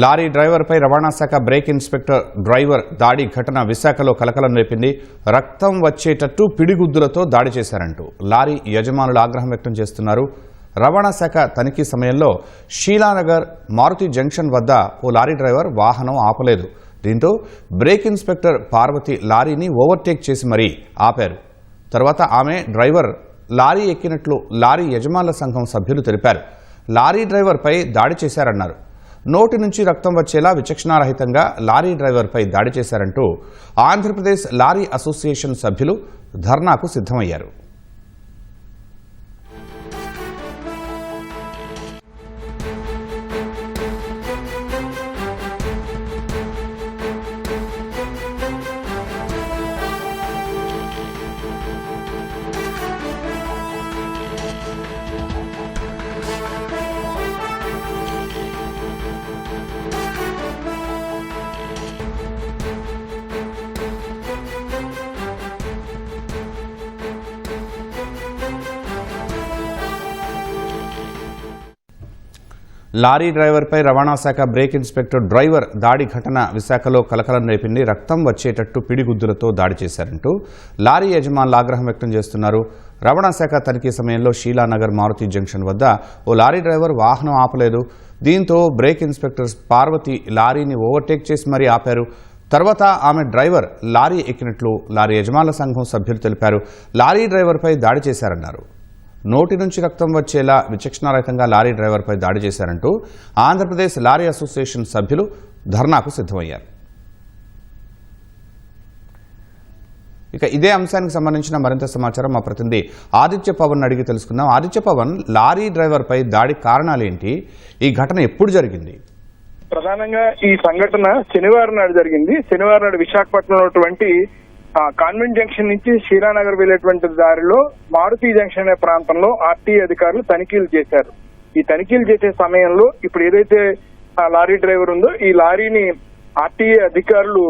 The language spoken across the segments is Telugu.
లారీ డ్రైవర్పై రవాణా శాఖ బ్రేక్ ఇన్స్పెక్టర్ డ్రైవర్ దాడి ఘటన విశాఖలో కలకలం రేపింది. రక్తం వచ్చేటట్టు పిడిగుద్దులతో దాడి చేశారంటూ లారీ యజమానులు ఆగ్రహం వ్యక్తం చేస్తున్నారు. రవాణా శాఖ తనిఖీ సమయంలో షీలానగర్ మారుతి జంక్షన్ వద్ద ఓ లారీ డ్రైవర్ వాహనం ఆపలేదు. దీంతో బ్రేక్ ఇన్స్పెక్టర్ పార్వతి లారీని ఓవర్టేక్ చేసి మరీ ఆపారు. తర్వాత ఆమె డ్రైవర్ లారీ ఎక్కినట్లు లారీ యజమానుల సంఘం సభ్యులు తెలిపారు. లారీ డ్రైవర్పై దాడి చేశారన్నారు. నోటి నుంచి రక్తం వచ్చేలా విచక్షణారహితంగా లారీ డ్రైవర్పై దాడి చేశారంటూ ఆంధ్రప్రదేశ్ లారీ అసోసియేషన్ సభ్యులు ధర్నాకు సిద్ధమయ్యారు. లారీ డ్రైవర్పై రవాణా శాఖ బ్రేక్ ఇన్స్పెక్టర్ డ్రైవర్ దాడి ఘటన విశాఖలో కలకలం రేపింది. రక్తం వచ్చేటట్టు పిడిగుద్దులతో దాడి చేశారంటూ లారీ యజమానులు ఆగ్రహం వ్యక్తం చేస్తున్నారు. రవాణా శాఖ తనిఖీ సమయంలో షీలానగర్ మారుతి జంక్షన్ వద్ద ఓ లారీ డ్రైవర్ వాహనం ఆపలేదు. దీంతో బ్రేక్ ఇన్స్పెక్టర్ పార్వతి లారీని ఓవర్టేక్ చేసి మరీ ఆపారు. తర్వాత ఆమె డ్రైవర్ లారీ ఎక్కినట్లు లారీ యజమానుల సంఘం సభ్యులు తెలిపారు. లారీ డ్రైవర్పై దాడి చేశారన్నారు. నోటి నుంచి రక్తం వచ్చేలా విచక్షణారహితంగా లారీ డ్రైవర్పై దాడి చేశారంటూ ఆంధ్రప్రదేశ్ లారీ అసోసియేషన్ సభ్యులు ధర్నాకు సిద్ధమయ్యారు. ఇక ఇదే అంశానికి సంబంధించిన మరింత సమాచారం మా ప్రతినిధి ఆదిత్య పవన్ అడిగి తెలుసుకుందాం. ఆదిత్య పవన్, లారీ డ్రైవర్పై దాడి కారణాలేంటి? ఈ ఘటన ఎప్పుడు జరిగింది? ప్రధానంగా ఈ సంఘటన శనివారం నాడు జరిగింది. శనివారం నాడు విశాఖపట్నంలో కాన్వెంట్ జంక్షన్ నుంచి షీలానగర్ వెళ్లేటువంటి దారిలో మారుతి జంక్షన్ అనే ప్రాంతంలో ఆర్టీఏ అధికారులు తనిఖీలు చేశారు. ఈ తనిఖీలు చేసే సమయంలో ఇప్పుడు ఏదైతే లారీ డ్రైవర్ ఉందో ఈ లారీని ఆర్టీఏ అధికారులు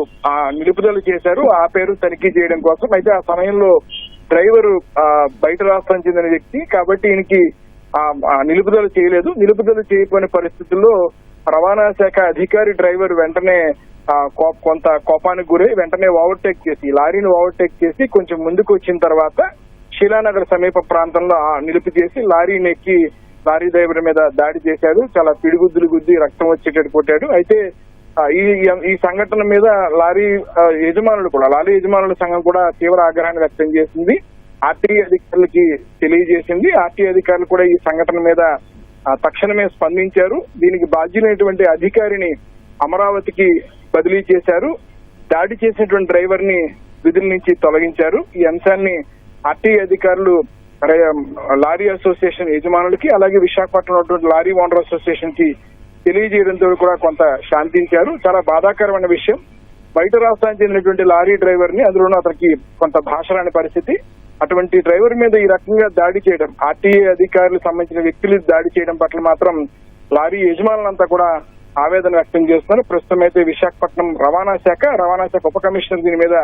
నిలుపుదల చేశారు, ఆపేరు తనిఖీ చేయడం కోసం. అయితే ఆ సమయంలో డ్రైవరు బయట రాష్ట్రం చెందిన వ్యక్తి కాబట్టి ఈయనకి నిలుపుదల చేయలేదు. నిలుపుదల చేయకపోయిన పరిస్థితుల్లో రవాణా శాఖ అధికారి డ్రైవర్ వెంటనే కొంత కోపానికి గురై వెంటనే ఓవర్టేక్ చేసి లారీని ఓవర్టేక్ చేసి కొంచెం ముందుకు వచ్చిన తర్వాత షీలానగర్ సమీప ప్రాంతంలో నిలుపు చేసి లారీని ఎక్కి లారీ డ్రైవర్ మీద దాడి చేశాడు. చాలా పిడిగుద్దులు గుద్ది రక్తం వచ్చేటట్టు కొట్టాడు. అయితే ఈ సంఘటన మీద లారీ యజమానుల సంఘం కూడా తీవ్ర ఆగ్రహాన్ని వ్యక్తం చేసింది. ఆర్టీఏ అధికారులకి తెలియజేసింది. ఆర్టీఏ అధికారులు కూడా ఈ సంఘటన మీద తక్షణమే స్పందించారు. దీనికి బాధ్యులైనటువంటి అధికారిని అమరావతికి బదిలీ చేశారు. దాడి చేసినటువంటి డ్రైవర్ ని విధుల నుంచి తొలగించారు. ఈ అంశాన్ని ఆర్టీఏ అధికారులు లారీ అసోసియేషన్ యజమానులకి అలాగే విశాఖపట్నంలో లారీ ఓనర్ అసోసియేషన్ కి తెలియజేయడంతో కూడా కొంత శాంతించారు. చాలా బాధాకరమైన విషయం. బయట రాష్ట్రానికి చెందినటువంటి లారీ డ్రైవర్ ని, అందులోనూ అతనికి కొంత భాష రాని పరిస్థితి, అటువంటి డ్రైవర్ మీద ఈ రకంగా దాడి చేయడం, ఆర్టీఏ అధికారులకు సంబంధించిన వ్యక్తులు దాడి చేయడం పట్ల మాత్రం లారీ యజమానులంతా కూడా ఆవేదన వ్యక్తం చేస్తున్నారు. ప్రస్తుతం అయితే విశాఖపట్నం రవాణా శాఖ ఉప కమిషనర్ దీని మీద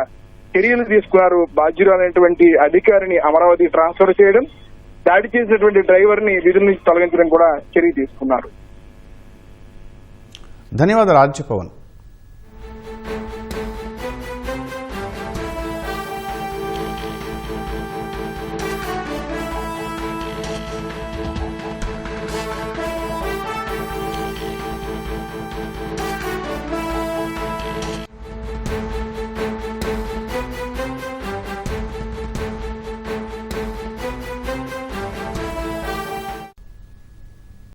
చర్యలు తీసుకున్నారు. బాధ్యురాలైనటువంటి అధికారిని అమరావతి ట్రాన్స్ఫర్ చేయడం, దాడి చేసినటువంటి డ్రైవర్ ని విధుల నుంచి తొలగించడం కూడా చర్య తీసుకున్నారు. ధన్యవాదాలు ఆదిత్య పవన్.